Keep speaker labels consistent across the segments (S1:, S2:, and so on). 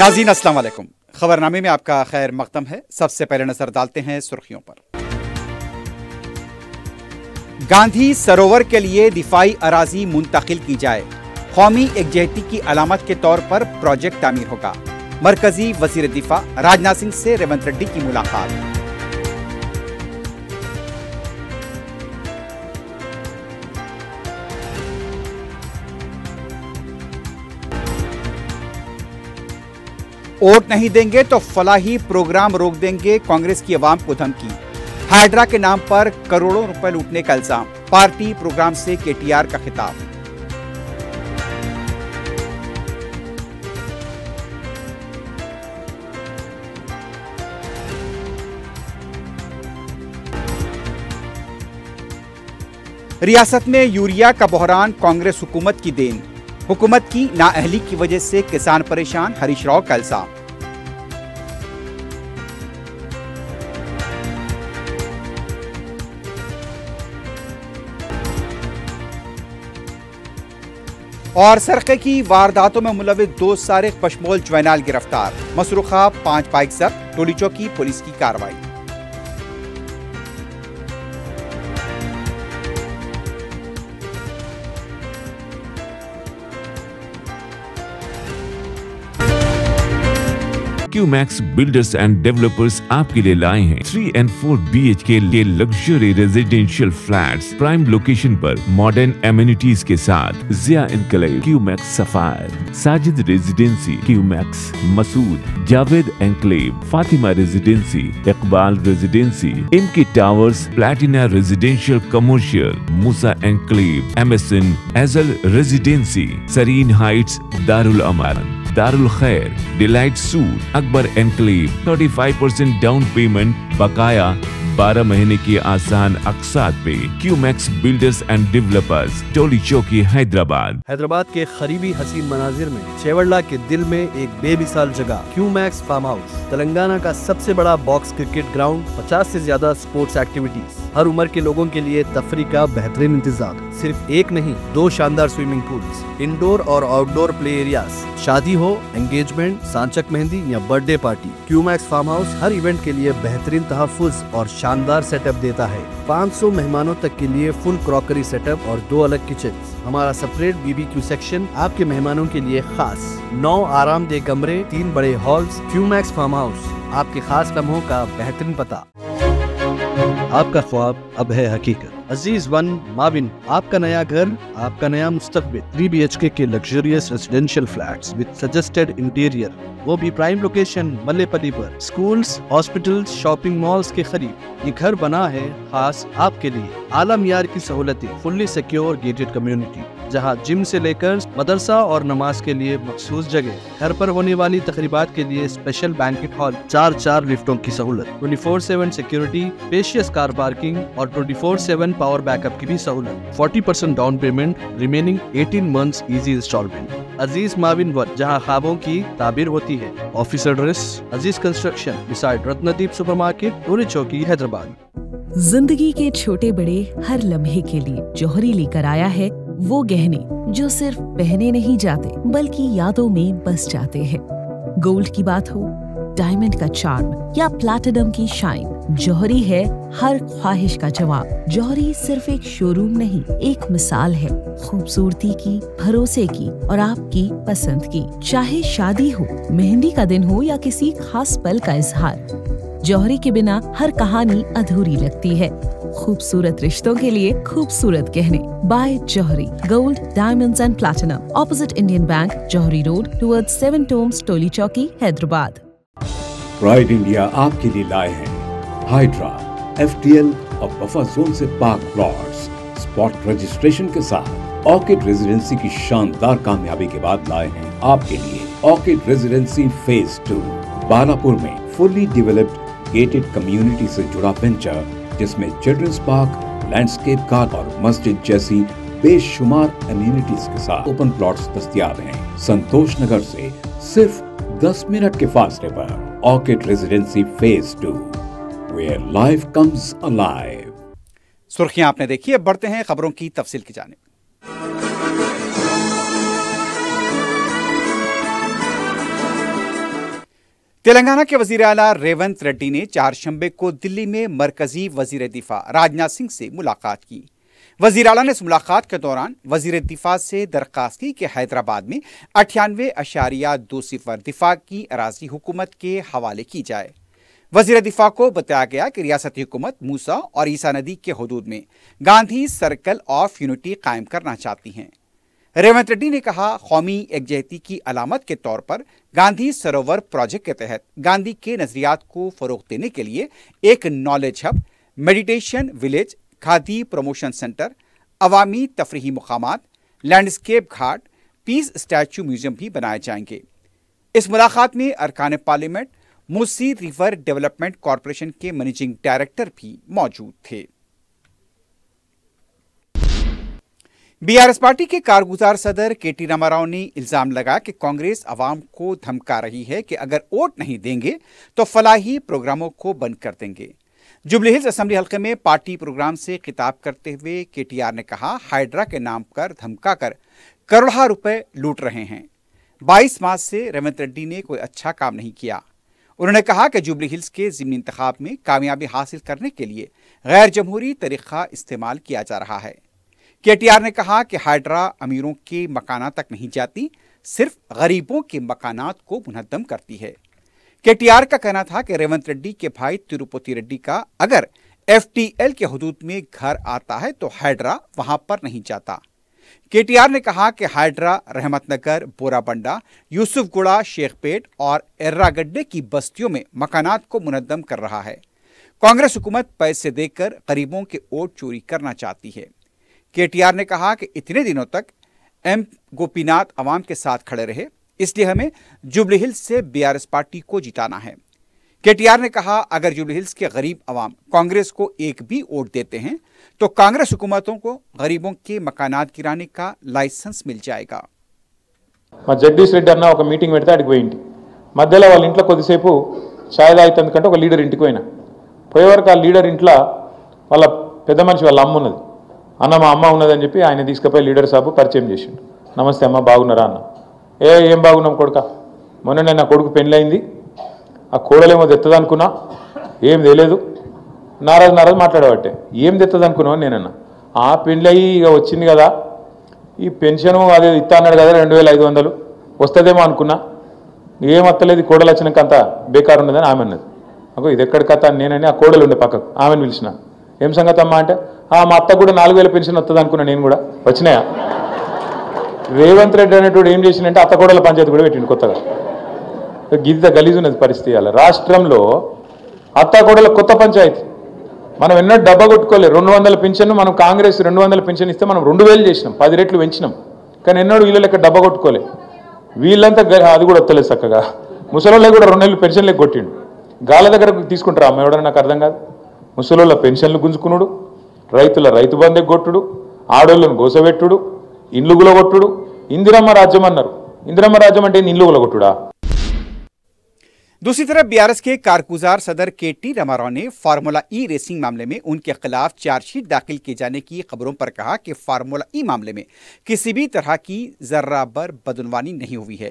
S1: नाज़रीन अस्सलाम वालेकुम। खबरनामे में आपका खैर मकदम है। सबसे पहले नजर डालते हैं सुर्खियों पर। गांधी सरोवर के लिए दिफाई अराजी मुंतकिल की जाए, कौमी एकजहती की अलामत के तौर पर प्रोजेक्ट तामीर होगा। मरकजी वजीर दिफा राजनाथ सिंह से रेवंत रेड्डी की मुलाकात। वोट नहीं देंगे तो फलाही प्रोग्राम रोक देंगे, कांग्रेस की अवाम को धमकी। हाइड्रा के नाम पर करोड़ों रुपए लूटने का इल्जाम, पार्टी प्रोग्राम से केटीआर का खिताब। रियासत में यूरिया का बहरान कांग्रेस हुकूमत की देन, हुकूमत की नाअहली की वजह से किसान परेशान, हरीश राव का इल्जाम। और सरक़े की वारदातों में मुलविस 2 सारिक बशमूल ज्वेनाल गिरफ्तार, मसरूखा 5 बाइक जब्त, टोली चौकी पुलिस की कार्रवाई।
S2: क्यूमैक्स बिल्डर्स एंड डेवलपर्स आपके लिए लाए हैं 3 and 4 BHK के luxury residential flats prime location पर मॉडर्न एमिनिटीज के साथ। Zia Enclave, Qmax Sapphire, Sajid Residency, Qmax Masood, Javed Enclave, Fatima Residency, Iqbal Residency, इनकी Towers, Platina residential commercial, Musa Enclave, MSN एजल Residency, Sareen Heights, Darul Aman, Darul Khair, Delight Suite, Akbar Enclave, 35% down payment, बकाया 12 महीने की आसान अक़सात पे। Qmax builders and developers, Toli Chowki, Hyderabad.
S3: Hyderabad के करीबी हसीन मनाजिर में चेवड़ला के दिल में एक बेमिसाल जगह, क्यूमैक्स फार्म हाउस, तेलंगाना का सबसे बड़ा बॉक्स क्रिकेट ग्राउंड, 50 से ज्यादा स्पोर्ट्स एक्टिविटीज, हर उम्र के लोगों के लिए तफरी का बेहतरीन इंतजाम। सिर्फ एक नहीं, 2 शानदार स्विमिंग पूल्स, इंडोर और आउटडोर प्ले एरियाज, शादी हो, एंगेजमेंट, सांचक मेहंदी या birthday party, Qmax farm house हर इवेंट के लिए बेहतरीन तहफ्फुज़ और शानदार सेटअप देता है। 500 मेहमानों तक के लिए फुल क्रॉकरी सेटअप और 2 अलग किचन। हमारा सेपरेट BBQ सेक्शन आपके मेहमानों के लिए खास। 9 आरामदेह कमरे, 3 बड़े हॉल्स। क्यूमैक्स फार्म हाउस, आपके खास लम्हों का बेहतरीन पता। आपका ख्वाब अब है हकीकत। अजीज वन माविन, आपका नया घर, आपका नया मुस्तकबिल। 3 BHK के luxurious residential flats with suggested interior, वो भी प्राइम लोकेशन मल्लेपल्ली पर। स्कूल्स, हॉस्पिटल्स, शॉपिंग मॉल्स के करीब ये घर बना है खास आपके लिए। आला मियार की सहूलतें, फुल्ली सिक्योर गेटेड कम्युनिटी, जहां जिम से लेकर मदरसा और नमाज के लिए मखसूस जगह। घर पर होने वाली तकरीबात के लिए स्पेशल बैंकेट हॉल, 4 लिफ्टों की सहूलत, 24/7 सिक्योरिटी, स्पेशियस कार पार्किंग और 24/7 पावर बैकअप की भी सहूलत। 40% down payment, remaining 18 months easy instalment. Aziz माविन वन, जहां ख्वाबों की ताबीर होती है। Office address Aziz construction beside Ratnadeep supermarket, Toli Chowki, Hyderabad.
S4: जिंदगी के छोटे बड़े हर लम्हे के लिए जौहरी लेकर आया है वो गहने जो सिर्फ पहने नहीं जाते बल्कि यादों में बस जाते हैं। गोल्ड की बात हो, डायमंड का चार्म या प्लैटिनम की शाइन, जौहरी है हर ख्वाहिश का जवाब। जौहरी सिर्फ एक शोरूम नहीं, एक मिसाल है खूबसूरती की, भरोसे की और आपकी पसंद की। चाहे शादी हो, मेहंदी का दिन हो या किसी खास पल का इजहार, जौहरी के बिना हर कहानी अधूरी लगती है। खूबसूरत रिश्तों के लिए खूबसूरत गहने by Jauhari, gold, diamonds and platinum, opposite Indian bank, Jauhari road, towards 7 tombs, Toli Chowki, Hyderabad.
S5: Pride India आपके लिए लाए हैं हाइड्रा, FTL और बफर जोन से पाक प्लॉट्स, स्पॉट रजिस्ट्रेशन के साथ। ऑर्किड रेजिडेंसी की शानदार कामयाबी के बाद लाए हैं आपके लिए ऑर्किड रेजिडेंसी फेज 2, बालापुर में फुल्ली डेवलप्ड गेटेड कम्युनिटी से जुड़ा वेंचर, जिसमें चिल्ड्रंस पार्क, लैंडस्केप गार्डन और मस्जिद जैसी बेशुमार एम्यूनिटीज के साथ ओपन प्लॉट्स दस्तयाब हैं। संतोष नगर से सिर्फ 10 मिनट के फासले पर Orchid Residency phase 2, where life comes alive.
S1: सुर्खियां आपने देखी, अब बढ़ते हैं खबरों की तफसील की जानिब। तेलंगाना के वजीर आला रेवंत रेड्डी ने चारशंबे को दिल्ली में मरकजी वजीर दिफा राजनाथ सिंह से मुलाकात की। वजीर आला ने इस मुलाकात के दौरान वजीर दिफा से दरख्वास्त की कि हैदराबाद में 98.20 दिफा की अराजी हुकूमत के हवाले की जाए। वजीर दिफा को बताया गया कि रियासती हुकूमत मूसा और ईसा नदी के हदूद में गांधी सर्कल ऑफ यूनिटी कायम करना चाहती हैं। रेवंत रेड्डी ने कहा, कौमी एकजहती की अलामत के तौर पर गांधी सरोवर प्रोजेक्ट के तहत गांधी के नजरियात को फरोग देने के लिए एक knowledge hub, meditation village, Khadi promotion centre, अवामी तफरीही मुकामात, लैंडस्केप घाट, पीस स्टैचू म्यूजियम भी बनाए जाएंगे। इस मुलाकात में अरकान parliament, Musi river development corporation के मैनेजिंग डायरेक्टर भी मौजूद थे। बीआरएस पार्टी के कारगुजार सदर केटी रामाराव ने इल्जाम लगाया कि कांग्रेस अवाम को धमका रही है कि अगर वोट नहीं देंगे तो फलाही प्रोग्रामों को बंद कर देंगे। जुबली हिल्स असेंबली हल्के में पार्टी प्रोग्राम से खिताब करते हुए केटीआर ने कहा, हाइड्रा के नाम पर धमका कर करोड़ों रुपए लूट रहे हैं। 22 माह से रेवंत रेड्डी ने कोई अच्छा काम नहीं किया। उन्होंने कहा कि जुबली हिल्स के ज़िमनी इंतखाब में कामयाबी हासिल करने के लिए गैर जमहूरी तरीका इस्तेमाल किया जा रहा है। केटीआर ने कहा कि हाइड्रा अमीरों के मकानात तक नहीं जाती, सिर्फ गरीबों के मकानात को मुनहद्दम करती है। केटीआर का कहना था कि रेवंत रेड्डी के भाई तिरुपति रेड्डी का अगर एफटीएल के हदूद में घर आता है तो हाइड्रा वहां पर नहीं जाता। केटीआर ने कहा कि हाइड्रा रहमतनगर, बोराबंडा, यूसुफगुड़ा, शेखपेट और एर्रागड्डे की बस्तियों में मकानात को मुनहद्दम कर रहा है। कांग्रेस हुकूमत पैसे देकर गरीबों के वोट चोरी करना चाहती है। केटीआर ने कहा कि इतने दिनों तक एम गोपीनाथ अवाम के साथ खड़े रहे, इसलिए हमें जुबली हिल्स से बीआरएस पार्टी को जिताना है। केटीआर ने कहा, अगर जुबली हिल्स के गरीब अवाम कांग्रेस को एक भी वोट देते हैं तो कांग्रेस हुकूमतों को गरीबों के मकानात गिराने का लाइसेंस मिल जाएगा।
S6: జగదీష్ రెడ్డి అన్న ఒక మీటింగ్ పెడితే అడిగి పోయింది, మధ్యలో వాళ్ళ ఇంట్లో కొద్దిసేపు ఛాయ్ తాగుతుందంటే ఒక లీడర్ ఇంటికి పోయే వరకు ఆ లీడర్ ఇంట్లో వాళ్ళ పెద్ద మనిషి వాళ్ళ అమ్మ ఉన్నది. అన్న మా అమ్మ ఉన్నదని చెప్పి ఆయన తీసుకుపోయి లీడర్ సాబు పరిచయం చేసిండు. నమస్తే అమ్మ, బాగున్నారా అన్న. ఏం బాగున్నాం కొడుక, మొన్ననే నా కొడుకు పెళ్ళయింది, ఆ కోడలేమో తెత్తది అనుకున్నా, ఏం తెలియదు, నారాజు మాట్లాడబట్టే ఏం తెత్తది అనుకున్నావు నేనన్నా. ఆ పెళ్ళయి ఇక వచ్చింది కదా, ఈ పెన్షను అదే ఇస్తా అన్నాడు కదా 2500 వస్తుందేమో అనుకున్నా, ఏం వస్తలేదు, కోడలు వచ్చినాక అంతా బేకారు ఉన్నదని ఆమె అన్నది. నాకు ఇది ఎక్కడి కథ నేనని ఆ కోడలు ఉండే పక్కకు ఆమెను పిలిచిన, ఏం సంగతి అమ్మా అంటే, మా అత్త కూడా 4000 పెన్షన్ వస్తుంది అనుకున్నా, నేను కూడా వచ్చినాయా. రేవంత్ రెడ్డి అనేటువంటి ఏం చేసిందంటే అత్త కోడల పంచాయతీ కూడా పెట్టిండు కొత్తగా. గిద్ద గలీజు ఉన్నది పరిస్థితి. అలా రాష్ట్రంలో అత్త కోడల కొత్త పంచాయతీ మనం ఎన్నో డబ్బా కొట్టుకోలేదు. 200 పెన్షన్ మనం కాంగ్రెస్ 200 పెన్షన్ ఇస్తే మనం 2000 చేసినాం, 10 రెట్లు పెంచినాం. కానీ ఎన్నడూ వీళ్ళ లెక్క డబ్బా కొట్టుకోలే. వీళ్ళంతా అది కూడా వస్తలేదు చక్కగా. ముసలోళ్ళకి కూడా 2 నెలలు పెన్షన్లకి కొట్టిండు. గాల దగ్గర తీసుకుంటారా అమ్మ ఎవడన్నా, నాకు అర్థం కాదు. ముసలోళ్ళ పెన్షన్లు గుంజుకునుడు, రైతుల రైతు బంధు కొట్టుడు, ఆడోళ్ళను గోసబెట్టుడు, ఇండ్లు గులగొట్టుడు. ఇందిరమ్మ రాజ్యం అన్నారు. ఇందిరమ్మ రాజ్యం అంటే ఇండ్లు గులగొట్టుడా?
S1: दूसरी तरफ बीआरएस के कारगुजार सदर केटी रामाराव ने फार्मूला ई रेसिंग मामले में उनके खिलाफ चार्जशीट दाखिल किए जाने की खबरों पर कहा कि फार्मूला ई मामले में किसी भी तरह की जर्रा बर बदनवानी नहीं हुई है।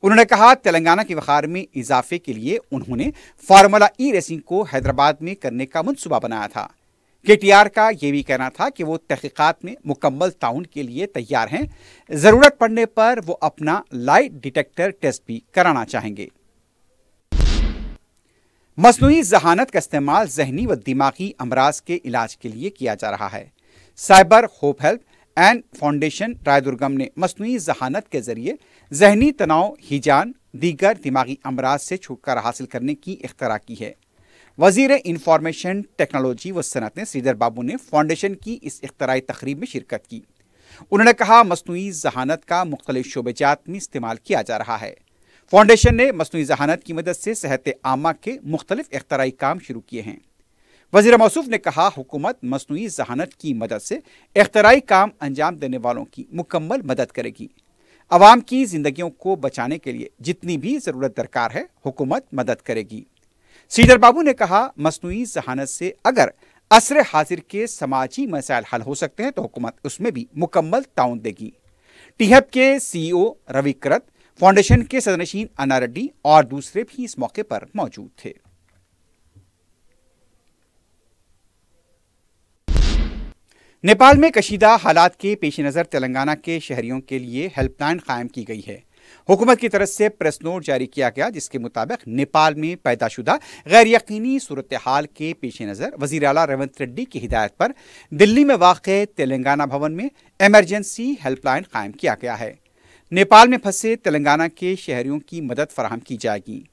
S1: उन्होंने कहा, तेलंगाना के वखार में इजाफे के लिए उन्होंने फार्मूला ई रेसिंग को हैदराबाद में करने का मंसूबा बनाया था। केटीआर का यह भी कहना था कि वो तहकीकात में मुकम्मल ताउन के लिए तैयार हैं, जरूरत पड़ने पर वो अपना लाई डिटेक्टर टेस्ट भी कराना चाहेंगे। मसनूई जहानत का इस्तेमाल जहनी व दिमागी अमराज के इलाज के लिए किया जा रहा है। Cyber hope help and foundation Raidurgam ने मसनूई जहानत के जरिए जहनी तनाव, हिजान, दीगर दिमागी अमराज से छुटकारा हासिल करने की इख्तरा की है। वजीर इंफॉर्मेशन टेक्नोलॉजी व सनत ने श्रीधर बाबू ने फाउंडेशन की इस इख्तराई तकरीब में शिरकत की। उन्होंने कहा, मसनूई जहानत का मुख्तलिफ शोबेजात में इस्तेमाल किया जा रहा है। फाउंडेशन ने मसनूई जहानत की मदद से सेहत आमा के मुख्तलिफ इख्तराई काम शुरू किए हैं। वज़ीर मौसूफ ने कहा, हुकूमत मसनूई जहानत की मदद से इख्तराई काम अंजाम देने वालों की मुकम्मल मदद करेगी। अवाम की जिंदगियों को बचाने के लिए जितनी भी ज़रूरत दरकार है, हुकूमत मदद करेगी। श्रीधर बाबू ने कहा, मसनूई जहानत से अगर असर हाजिर के समाजी मसाइल हल हो सकते हैं तो हुकूमत उसमें भी मुकम्मल ताउन देगी। टीहब के CEO रविक्रत फाउंडेशन के सदनशीन अन्ना रेड्डी और दूसरे भी इस मौके पर मौजूद थे। नेपाल में कशीदा हालात के पेश नज़र तेलंगाना के शहरियों के लिए हेल्पलाइन कायम की गई है। हुकूमत की तरफ से प्रेस नोट जारी किया गया, जिसके मुताबिक नेपाल में पैदाशुदा गैर यकीनी सूरत हाल के पेश नज़र वज़ीर आला रेवंत रेड्डी की हिदायत पर दिल्ली में वाक़ तेलंगाना भवन में इमरजेंसी हेल्पलाइन कायम किया गया है। नेपाल में फंसे तेलंगाना के शहरियों की मदद फराहम की जाएगी।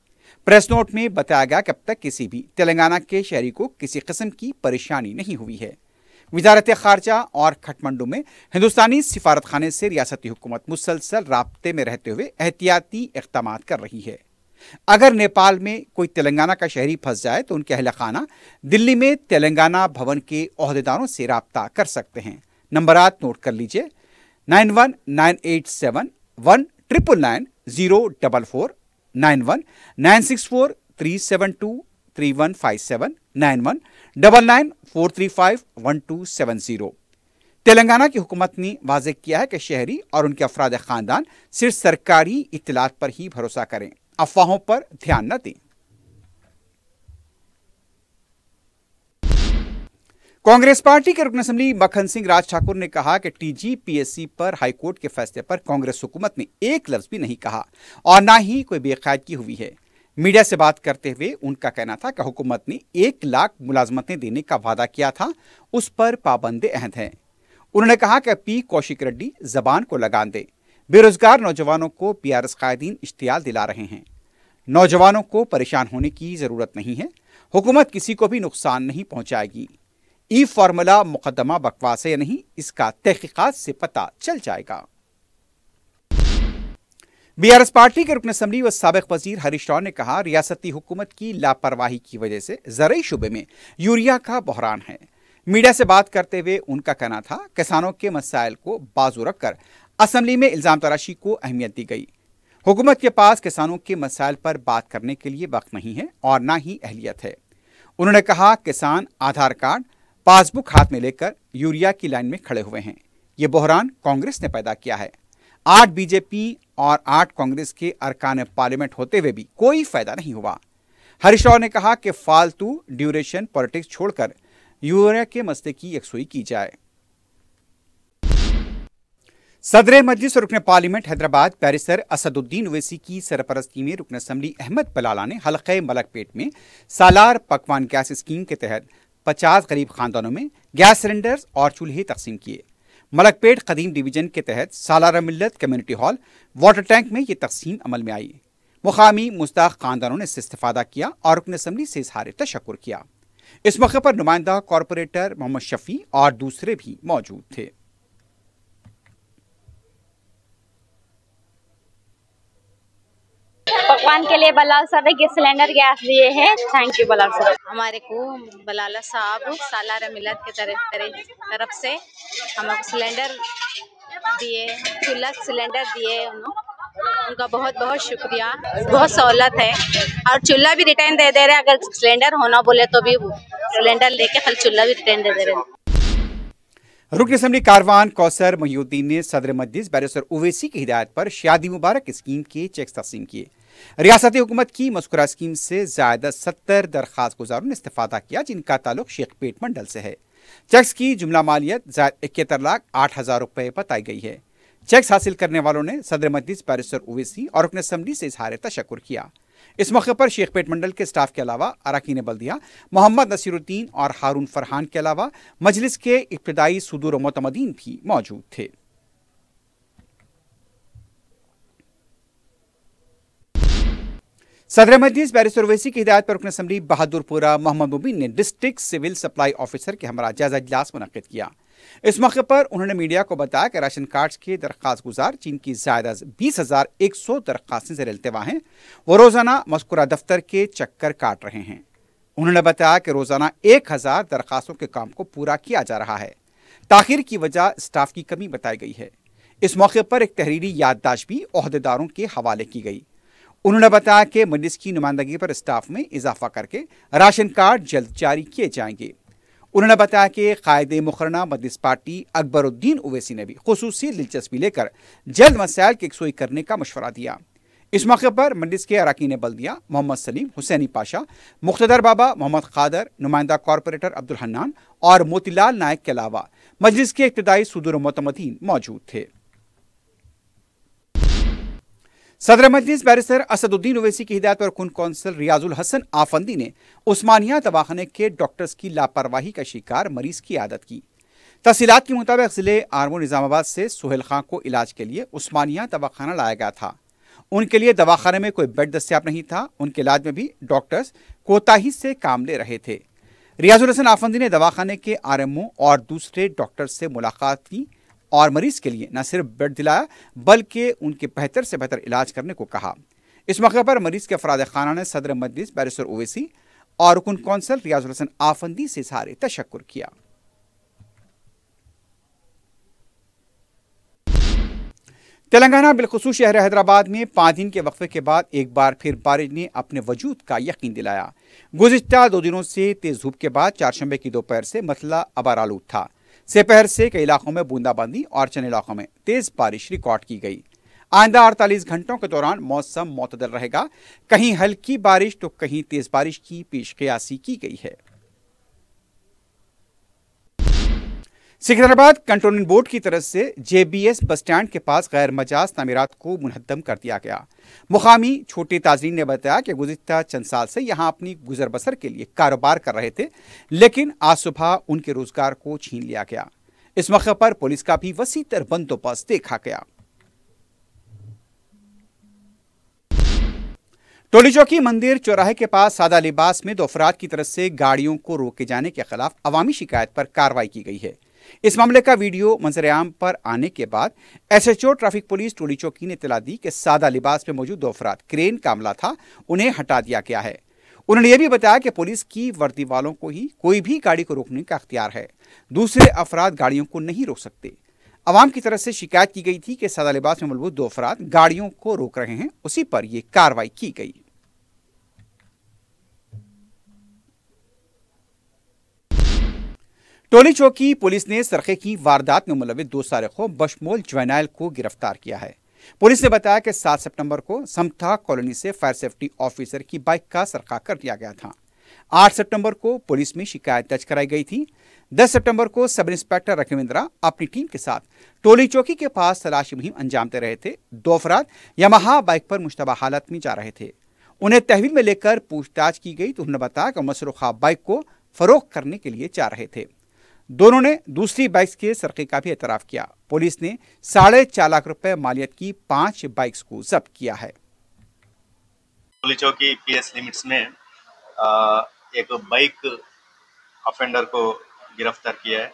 S1: प्रेस नोट में बताया गया कि अब तक किसी भी तेलंगाना के शहरी को किसी किस्म की परेशानी नहीं हुई है। वजारत खारजा और खटमंडू में हिंदुस्तानी सिफारत खाने से रियासती हुकूमत मुसलसल राब्ते में रहते हुए एहतियाती इक़दाम कर रही है। अगर नेपाल में कोई तेलंगाना का शहरी फंस जाए तो उनके अहल खाना दिल्ली में तेलंगाना भवन के ओहदेदारों से राब्ता कर सकते हैं। नंबरात नोट कर लीजिए 919871999044, 919643723157, 919943511270। तेलंगाना की हुकूमत ने वाज़ेह किया है कि शहरी और उनके अफराद खानदान सिर्फ सरकारी इत्तलात पर ही भरोसा करें, अफवाहों पर ध्यान न दें। कांग्रेस पार्टी के रुकन असेंबली मक्खन सिंह राज ठाकुर ने कहा कि TGPSC पर हाईकोर्ट के फैसले पर कांग्रेस हुकूमत ने एक लफ्ज भी नहीं कहा और ना ही कोई बेकायदगी हुई है। मीडिया से बात करते हुए उनका कहना था कि हुकूमत ने 1 लाख मुलाजमतें देने का वादा किया था, उस पर पाबंदे अहद हैं। उन्होंने कहा कि P कौशिक रेड्डी जबान को लगान दे। बेरोजगार नौजवानों को PRS कायदीन इश्तियाल दिला रहे हैं। नौजवानों को परेशान होने की जरूरत नहीं है। हुकूमत किसी को भी नुकसान नहीं पहुंचाएगी। ई फार्मूला मुकदमा बकवास है या नहीं, इसका तहकीकात से पता चल जाएगा। BRS पार्टी के रुकन असेंबली व साबिक वजीर हरीश राव ने कहा, रियासती हुकूमत की लापरवाही की वजह से ज़रई शुबे में यूरिया का बहरान है। मीडिया से बात करते हुए उनका कहना था, किसानों के मसाइल को बाजू रखकर असेंबली में इल्जाम तराशी को अहमियत दी गई। हुकूमत के पास किसानों के मसाइल पर बात करने के लिए वक्त नहीं है और ना ही अहलियत है। उन्होंने कहा, किसान आधार कार्ड पासबुक हाथ में लेकर यूरिया की लाइन में खड़े हुए हैं। ये बहरान कांग्रेस ने पैदा किया है। 8 BJP और 8 कांग्रेस के अरकान पार्लियामेंट होते हुए भी कोई फायदा नहीं हुआ। हरीश राव ने कहा कि फालतू ड्यूरेशन पॉलिटिक्स छोड़कर यूरिया के मसले की यकसुई की जाए। सदर मजलिस और रुकन पार्लियामेंट हैदराबाद बैरिस्टर असदुद्दीन ओवैसी की सरपरस्ती में रुकन असेंबली अहमद बलाला ने हलक़े मलकपेट में सालार पकवान गैस स्कीम के तहत 50 गरीब खानदानों में गैस सिलेंडर्स और चूल्हे तकसीम किए। मलकपेट कदीम डिवीजन के तहत सालार मिल्लत कम्युनिटी हॉल वाटर टैंक में ये तकसीम अमल में आई। मुकामी मुस्ताक खानदानों ने इससे इस्तेफादा किया और रुकन असेंबली से इजहार तशक्कुर किया। इस मौके पर नुमाइंदा कॉरपोरेटर मोहम्मद शफी और दूसरे भी मौजूद थे।
S7: पकवान के लिए बलाल साहब गैस सिलेंडर गैस दिए हैं। थैंक यू बलाल साहब। हमारे को बलाला साहब सालार मिलत के तरफ से हमको सिलेंडर दिए, चूल्हा सिलेंडर दिए। उनका बहुत बहुत शुक्रिया। बहुत सहूलत है और चूल्हा भी रिटर्न दे रहे हैं। अगर सिलेंडर होना बोले तो भी सिलेंडर लेके कल चूल्हा भी रिटर्न दे रहे हैं।
S1: रुकन असेंबली कारवान कौसर मोहिउद्दीन ने सदर मजलिस बैरिस्टर ओवैसी की हिदायत पर शादी मुबारक स्कीम के चेक्स तकसीम किए। रियासती हुकूमत की मज़कूरा स्कीम से ज़्यादा 70 दरख्वास्त गुजारों ने इस्तेफादा किया, जिनका ताल्लुक शेखपेट मंडल से है। चेक्स की जुमला मालियत 71,08,000 रुपये बताई गई है। चेक्स हासिल करने वालों ने सदर मजलिस बैरिस्टर ओवैसी और रुकन असेंबली से इजहार तशक्कुर किया। इस मौके पर शेखपेट मंडल के स्टाफ के अलावा अरकान बल्दिया मोहम्मद नसीरुद्दीन और हारून फरहान के अलावा मजलिस के इब्तदाई सुदूर व मोतमदीन भी मौजूद थे। सदर मजलिस बैरिस्टर ओवैसी की हिदायत पर रुकन असेंबली बहादुरपुरा मोहम्मद मुबीन ने डिस्ट्रिक्ट सिविल सप्लाई ऑफिसर के हमरा जायजा इजलास मुनक्किद किया। इस मौके पर उन्होंने मीडिया को बताया कि राशन कार्ड के दरख्वास्त गुजार, जिनकी ज़्यादा 20,100 दरख्वास्तें ज़ेर इल्तिवा हैं, वो रोज़ाना मज़कूरा दफ्तर के चक्कर काट रहे हैं। उन्होंने बताया कि रोज़ाना 1,000 दरख्वास्तों के काम को पूरा किया जा रहा है। ताख़ीर की वजह स्टाफ की कमी बताई गई है। इस मौके पर एक तहरीरी याददाश्त भी ओहदेदारों के हवाले की गई। उन्होंने बताया कि मजलिस की नुमाइंदगी पर स्टाफ में इजाफा करके राशन कार्ड जल्द जारी किए जाएंगे। उन्होंने बताया कि कायदे मुकर्रना मजलिस पार्टी अकबरुद्दीन ओवैसी ने भी खुसूसी दिलचस्पी लेकर जल्द मसाइल की यकसुई करने का मशवरा दिया। इस मौके पर मजलिस के अरकान बल्दिया मोहम्मद सलीम, हुसैनी पाशा, मुख्तदर बाबा, मोहम्मद खादर, नुमाइंदा कॉरपोरेटर अब्दुल हन्नान और मोतीलाल नायक के अलावा मजलिस के इब्तिदाई सुदूर मोतमदीन मौजूद थे। सदर मजलिस बैरिस्टर असदुद्दीन ओवैसी की हिदायत पर कुन कौंसल रियाजुल हसन आफंदी ने उस्मानिया दवाखाने के डॉक्टर्स की लापरवाही का शिकार मरीज की आदत की। तफसीलात के मुताबिक जिले आर्मो निजामाबाद से सुहेल खां को इलाज के लिए उस्मानिया दवाखाना लाया गया था। उनके लिए दवाखाने में कोई बेड दस्तियाब नहीं था। उनके इलाज में भी डॉक्टर्स कोताही से काम ले रहे थे। रियाजुल हसन आफंदी ने दवाखाने के आरएमओ और दूसरे डॉक्टर्स से मुलाकात की और मरीज के लिए न सिर्फ बेड दिलाया बल्कि उनके बेहतर से बेहतर इलाज करने को कहा। इस मौके पर मरीज के अफराद खाना ने सदर मजलिस बैरिस्टर ओवैसी और रुकन कौंसल रियाजुल हसन आफंदी से इज़हार तशक्कुर किया। तेलंगाना बिलखुसूस शहर हैदराबाद में 5 दिन के वक्फे के बाद एक बार फिर बारिश ने अपने वजूद का यकीन दिलाया। गुज़िश्ता 2 दिनों से तेज धूप के बाद चारशंबे की दोपहर से मसला अबारालूद था। दोपहर से कई इलाकों में बूंदाबांदी और चंद इलाकों में तेज बारिश रिकॉर्ड की गई। आइंदा 48 घंटों के दौरान मौसम मोतदल रहेगा। कहीं हल्की बारिश तो कहीं तेज बारिश की पेशकयासी की गई है। सिकंदराबाद कंटोनमेंट बोर्ड की तरफ से जेबीएस बस स्टैंड के पास गैर मजाज तामीरात को मुनहद्दम कर दिया गया। मुकामी छोटे ताजरीन ने बताया कि गुज़िश्ता चंद साल से यहां अपनी गुजर बसर के लिए कारोबार कर रहे थे, लेकिन आज सुबह उनके रोजगार को छीन लिया गया। इस मौके पर पुलिस का भी वसीतर बंदोबस्त देखा गया। टोली चौकी मंदिर चौराहे के पास सादा लिबास में 2 अफराद की तरफ से गाड़ियों को रोके जाने के खिलाफ अवामी शिकायत पर कार्रवाई की गई है। इस मामले का वीडियो मंजर-ए-आम पर आने के बाद एसएचओ ट्रैफिक पुलिस टोली चौकी ने इत्तला दी कि सादा लिबास में मौजूद 2 अफराद क्रेन का अमला था, उन्हें हटा दिया गया है। उन्होंने यह भी बताया कि पुलिस की वर्दी वालों को ही कोई भी गाड़ी को रोकने का अख्तियार है, दूसरे अफराद गाड़ियों को नहीं रोक सकते। अवाम की तरफ से शिकायत की गई थी कि सादा लिबास में मौजूद 2 अफराद गाड़ियों को रोक रहे हैं, उसी पर यह कार्रवाई की गई। टोली चौकी पुलिस ने सरखे की वारदात में मुलविस 2 सारिकों बशमूल जवैनाइल को गिरफ्तार किया है। पुलिस ने बताया कि 7 सितंबर को समथा कॉलोनी से फायर सेफ्टी ऑफिसर की बाइक का सरका कर दिया गया था। 8 सितंबर को पुलिस में शिकायत दर्ज कराई गई थी। 10 सितंबर को सब इंस्पेक्टर रघुवेंद्रा अपनी टीम के साथ टोली चौकी के पास तलाशी मुहिम अंजाम दे रहे थे। 2 अफराद यामाहा बाइक पर मुश्तबा हालत में जा रहे थे। उन्हें तहवील में लेकर पूछताछ की गई तो उन्होंने बताया कि मसरूखा बाइक को फरोख्त करने के लिए जा रहे थे। दोनों ने दूसरी बाइक्स के सरके का भी एतराफ किया। पुलिस ने 4.5 लाख रुपए मालियत की 5 बाइक्स को जब्त किया है।
S8: टोली चौकी पीएस लिमिट्स में एक बाइक अफेंडर को गिरफ्तार किया है।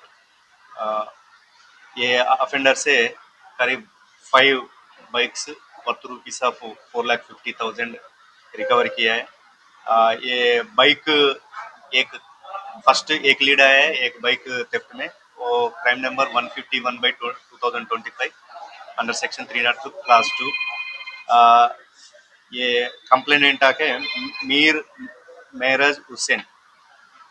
S8: ये अफेंडर से करीब 5 bikes worth rupees of 4,50,000 recover किया है। ये बाइक फर्स्ट एक लीड आया है एक बाइक थेफ्ट में, वो crime number 151/2025 under section 302 class 2। ये कंप्लेनेंट आके मीर मेहराज हुसैन,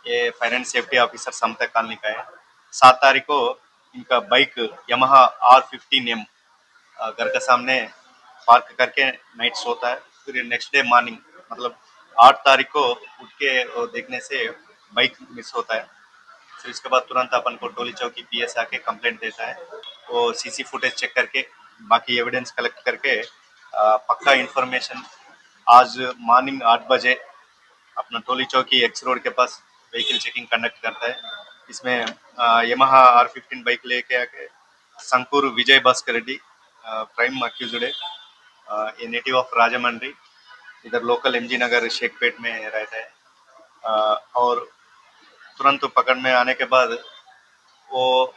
S8: ये fire and safety officer Samta colony का है। 7 तारीख को इनका बाइक यामाहा R15M घर के सामने पार्क करके नाइट सोता है। फिर नेक्स्ट डे मॉर्निंग मतलब 8 तारीख को उठ के देखने से बाइक मिस होता है। फिर इसके बाद तुरंत अपन को टोली चौकी पीएस आके कंप्लेंट देता है। वो सीसी फुटेज चेक करके बाकी एविडेंस कलेक्ट करके पक्का इन्फॉर्मेशन आज मॉर्निंग 8 बजे अपना टोली चौकी एक्स रोड के पास व्हीकल चेकिंग कंडक्ट करता है। इसमें यामाहा R15 बाइक लेके आके संकूर विजय भास्कर रेड्डी प्राइम अक्यूज्ड है। ये नेटिव ऑफ राजमंड्री, इधर लोकल MG नगर शेखपेट में रहता है। और तुरंत पकड़ में आने के बाद वो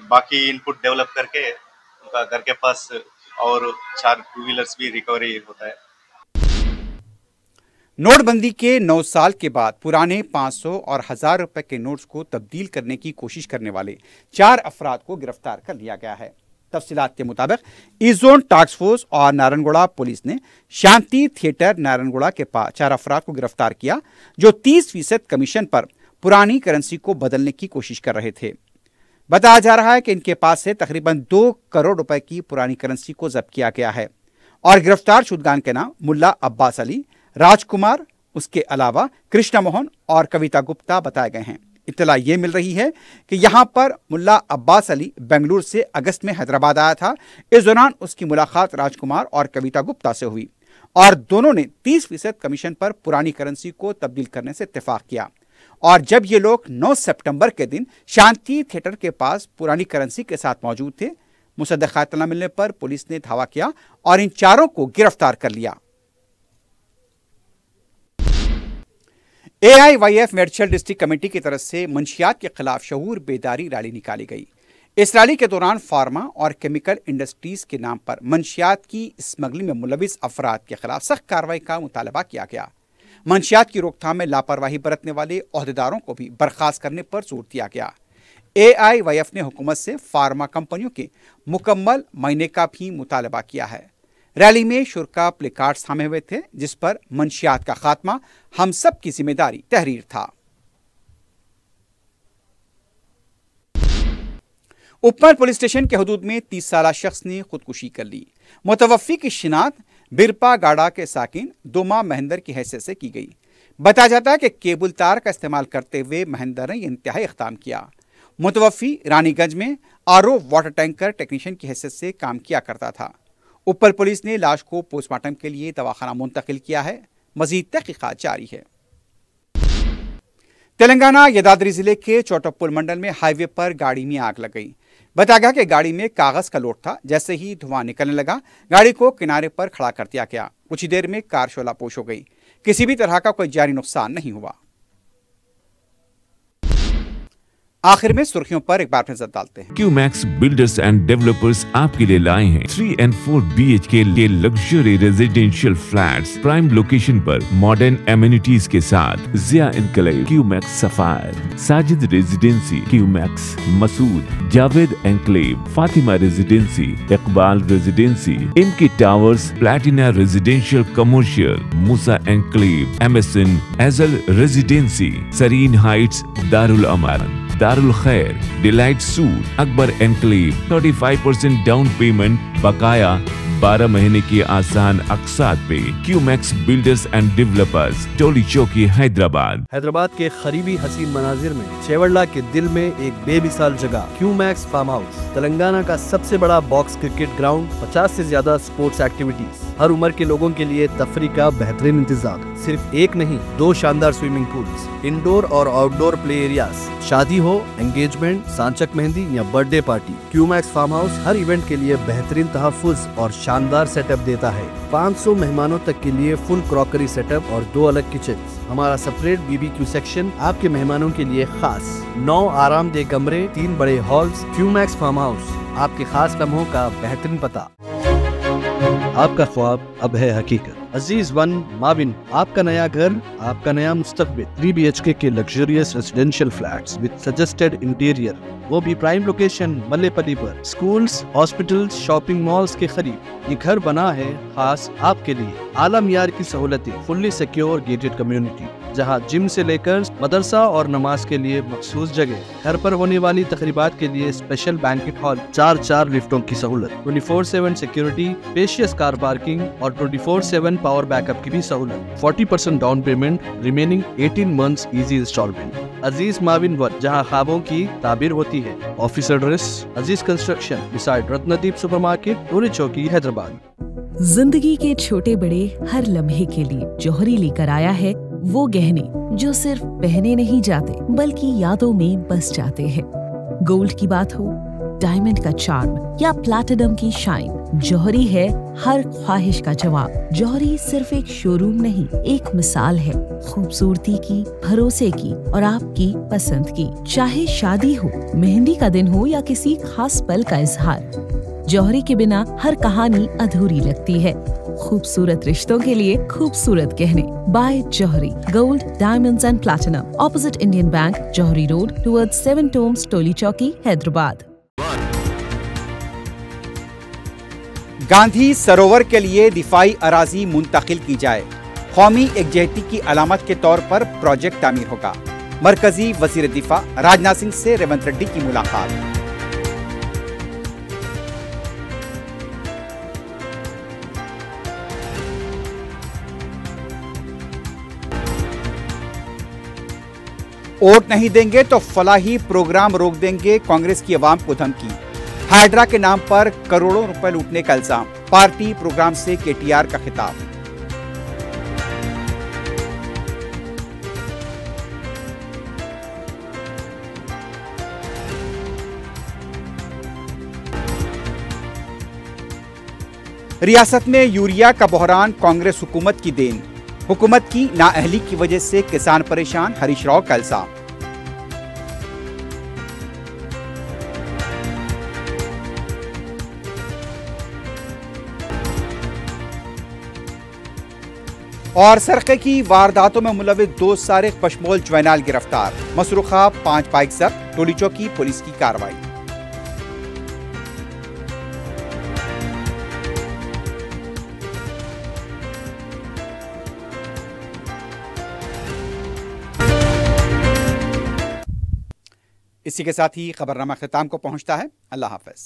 S8: बाकी इनपुट डेवलप करके उनका घर के पास और 4 2 व्हीलर्स भी रिकवरी होता है।
S1: नोटबंदी के 9 साल के बाद पुराने 500 और 1000 रुपए के नोट्स को तब्दील करने की कोशिश करने वाले 4 अफराद को गिरफ्तार कर लिया गया है। तफसीलात के मुताबिक ईस्ट जोन टास्क फोर्स और नारायणगुड़ा पुलिस ने शांति थिएटर नारायणगुड़ा के पास 4 अफराद को गिरफ्तार किया जो 30% कमीशन पर पुरानी करेंसी को बदलने की कोशिश कर रहे थे। बताया जा रहा है कि इनके पास से तकरीबन 2 करोड़ रुपए की पुरानी करेंसी को जब्त किया गया है। और गिरफ्तार शुदगान के नाम मुल्ला अब्बास अली, राजकुमार, उसके अलावा कृष्णा मोहन और कविता गुप्ता बताए गए हैं। इत्तला ये मिल रही है कि यहां पर मुल्ला अब्बास अली बेंगलुरु से अगस्त में हैदराबाद आया था। इस दौरान उसकी मुलाकात राजकुमार और कविता गुप्ता से हुई और दोनों ने 30% कमीशन पर पुरानी करेंसी को तब्दील करने से इत्तेफाक किया। और जब ये लोग 9 सितंबर के दिन शांति थिएटर के पास पुरानी करेंसी के साथ मौजूद थे, मुसद्दक़ा इत्तला मिलने पर पुलिस ने धावा किया और इन चारों को गिरफ्तार कर लिया। AIYF मेडचल डिस्ट्रिक्ट कमेटी की तरफ से मंशियात के खिलाफ शऊर बेदारी रैली निकाली गई। इस रैली के दौरान फार्मा और केमिकल इंडस्ट्रीज के नाम पर मंशियात की स्मगलिंग में मुलविस अफराद के खिलाफ सख्त कार्रवाई का मुतालबा किया गया। मंशियात की रोकथाम में लापरवाही बरतने वाले ओहदेदारों को भी बर्खास्त करने पर जोर दिया गया। AIYF ने हुकूमत से फार्मा कंपनियों के मुकम्मल महीने का भी मुतालबा किया है। रैली में शुरका प्लेकार्ड्स थामे हुए थे जिस पर मंशियात का खात्मा हम सब की जिम्मेदारी तहरीर था। उपमल पुलिस स्टेशन के हदूद में 30 साला शख्स ने खुदकुशी कर ली। मुतवफ़्फ़ी की शिनाख्त बिरपा गाड़ा के साकिन दुमा महेंदर की हैसियत से की गई। बताया जाता है कि केबल तार का इस्तेमाल करते हुए महेंदर ने इंतहाई इक़दाम किया। मुतवफ़्फ़ी रानीगंज में RO वाटर टैंकर टेक्नीशियन की हैसियत से काम किया करता था। उपल पुलिस ने लाश को पोस्टमार्टम के लिए दवाखाना मुंतकिल किया है। मजीद तहकीकात जारी है। तेलंगाना यदाद्री जिले के चोटप्पुल मंडल में हाईवे पर गाड़ी में आग लग गई। बताया गया कि गाड़ी में कागज का लोड था। जैसे ही धुआं निकलने लगा, गाड़ी को किनारे पर खड़ा कर दिया गया। कुछ ही देर में कार शोलापोश हो गई। किसी भी तरह का कोई जानी नुकसान नहीं हुआ। आखिर में सुर्खियों पर एक बार फिर नजर डालते हैं।
S2: क्यूमैक्स बिल्डर्स एंड डेवलपर्स आपके लिए लाए हैं 3 and 4 BHK के luxury residential flats prime location पर मॉडर्न एमिनिटीज के साथ। Zia Enclave, Qmax Sapphire, Sajid Residency, Qmax Masood, Javed Enclave, Fatima Residency, Iqbal Residency, इनकी Towers, Platina residential commercial, Musa Enclave, MSN एजल Residency, Sareen Heights, Darul Aman, Darul Khair, Delight Suite, Akbar Enclave, 35% down payment बकाया, 12 महीने की आसान अक़सात पे। Qmax builders and developers, Toli Chowki, Hyderabad.
S3: Hyderabad के करीबी हसीन मनाजिर में चेवड़ला के दिल में एक बेमिसाल जगह क्यूमैक्स फार्म हाउस, तेलंगाना का सबसे बड़ा बॉक्स क्रिकेट ग्राउंड, 50 से ज्यादा स्पोर्ट्स एक्टिविटीज, हर उम्र के लोगों के लिए तफरी का बेहतरीन इंतजाम। सिर्फ एक नहीं, 2 शानदार स्विमिंग पूल्स, इंडोर और आउटडोर प्ले एरियाज, शादी हो, एंगेजमेंट, सांचक मेहंदी या birthday party, Qmax farm house हर इवेंट के लिए बेहतरीन तहफ़्फ़ुज़ और शानदार सेटअप देता है। 500 मेहमानों तक के लिए फुल क्रॉकरी सेटअप और 2 अलग किचन। हमारा सेपरेट BBQ सेक्शन आपके मेहमानों के लिए खास। 9 आरामदेह कमरे, 3 बड़े हॉल्स। क्यूमैक्स फार्म हाउस, आपके खास लम्हों का बेहतरीन पता। आपका ख्वाब अब है हकीकत। अजीज वन माविन, आपका नया घर, आपका नया मुस्तकबिल। 3 BHK के luxurious residential flats with suggested interior, वो भी प्राइम लोकेशन मल्लेपल्ली पर। स्कूल्स, हॉस्पिटल्स, शॉपिंग मॉल्स के करीब ये घर बना है खास आपके लिए। आला मियार की सहूलतें, फुल्ली सिक्योर गेटेड कम्युनिटी जहां जिम से लेकर मदरसा और नमाज के लिए मखसूस जगह। घर पर होने वाली तकरीबात के लिए स्पेशल बैंकेट हॉल, 4 लिफ्टों की सहूलत, 24/7 सिक्योरिटी, स्पेशियस कार पार्किंग और 24/7 पावर बैकअप की भी सहूलत। 40% down payment, remaining 18 months easy instalment. Aziz माविन वन, जहां ख्वाबों की ताबीर होती है। Office address Aziz construction beside Ratnadeep supermarket, Toli Chowki, Hyderabad.
S4: जिंदगी के छोटे बड़े हर लम्हे के लिए जौहरी लेकर आया है वो गहने जो सिर्फ पहने नहीं जाते बल्कि यादों में बस जाते हैं। गोल्ड की बात हो, डायमंड का चार्म या प्लैटिनम की शाइन, जौहरी है हर ख्वाहिश का जवाब। जौहरी सिर्फ एक शोरूम नहीं, एक मिसाल है खूबसूरती की, भरोसे की और आपकी पसंद की। चाहे शादी हो, मेहंदी का दिन हो या किसी खास पल का इजहार, जौहरी के बिना हर कहानी अधूरी लगती है। खूबसूरत रिश्तों के लिए खूबसूरत गहने by Jauhari. Gold, diamonds and platinum, opposite Indian bank, Jauhari road, towards 7 tombs, Toli Chowki, Hyderabad.
S1: Gandhi सरोवर के लिए दिफाई अराजी मुंतकिल की जाए, कौमी एकजहती की अलामत के तौर पर प्रोजेक्ट तामीर होगा। मरकजी वजीर दिफा राजनाथ सिंह से रेवंत रेड्डी की मुलाकात। वोट नहीं देंगे तो फलाही प्रोग्राम रोक देंगे, कांग्रेस की अवाम को धमकी। हाइड्रा के नाम पर करोड़ों रुपए लूटने का इल्जाम, पार्टी प्रोग्राम से केटीआर का खिताब। रियासत में यूरिया का बहरान कांग्रेस हुकूमत की देन, हुकूमत की नाअहली की वजह से किसान परेशान, हरीश राव का इल्जाम। और सरके की वारदातों में मुलविस 2 सारिक बशमूल ज्वेनाल गिरफ्तार, मसरूखा 5 बाइक जब्त, टोली चौकी पुलिस की कार्रवाई। इसी के साथ ही खबरनामा ख़िताम को पहुंचता है। अल्लाह हाफ़िज़।